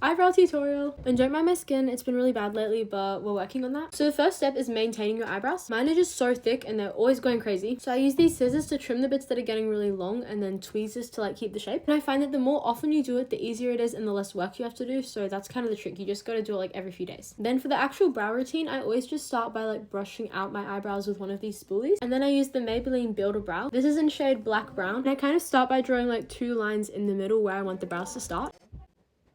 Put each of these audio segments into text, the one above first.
eyebrow tutorial. And don't mind my skin, it's been really bad lately, but we're working on that. So the first step is maintaining your eyebrows. Mine are just so thick and they're always going crazy. So I use these scissors to trim the bits that are getting really long and then tweezers to like keep the shape. And I find that the more often you do it, the easier it is and the less work you have to do. So that's kind of the trick. You just got to do it like every few days. Then for the actual brow routine, I always just start by like brushing out my eyebrows with one of these spoolies. And then I use the Maybelline Builder Brow. This is in shade Black Brown. And I kind of start by drawing like 2 lines in the middle where I want the brows to start.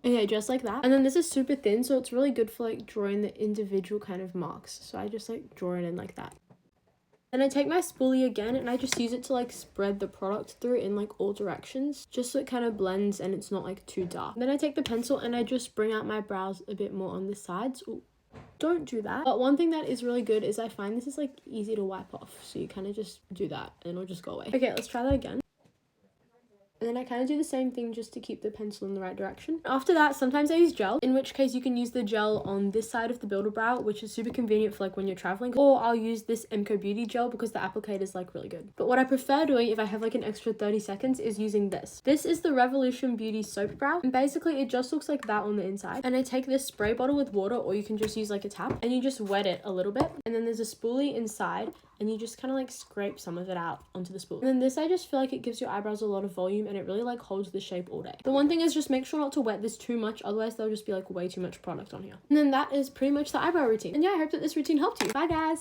Okay, just like that. And then this is super thin, so it's really good for like drawing the individual kind of marks. So I just like draw it in like that. Then I take my spoolie again and I just use it to like spread the product through in like all directions, just so it kind of blends and it's not like too dark. Then I take the pencil and I just bring out my brows a bit more on the sides. Ooh, don't do that. But one thing that is really good is I find this is like easy to wipe off. So you kind of just do that and it'll just go away. Okay, let's try that again. And then I kind of do the same thing just to keep the pencil in the right direction. After that, sometimes I use gel, in which case you can use the gel on this side of the Builder Brow, which is super convenient for like when you're traveling. Or I'll use this MCO Beauty gel because the applicator is like really good. But what I prefer doing if I have like an extra 30 seconds is using this. This is the Revolution Beauty Soap Brow. And basically it just looks like that on the inside. And I take this spray bottle with water, or you can just use like a tap, and you just wet it a little bit. And then there's a spoolie inside, and you just kind of like scrape some of it out onto the spool. And then this, I just feel like it gives your eyebrows a lot of volume and it really like holds the shape all day. The one thing is just make sure not to wet this too much, otherwise there'll just be like way too much product on here. And then that is pretty much the eyebrow routine. And yeah, I hope that this routine helped you. Bye guys!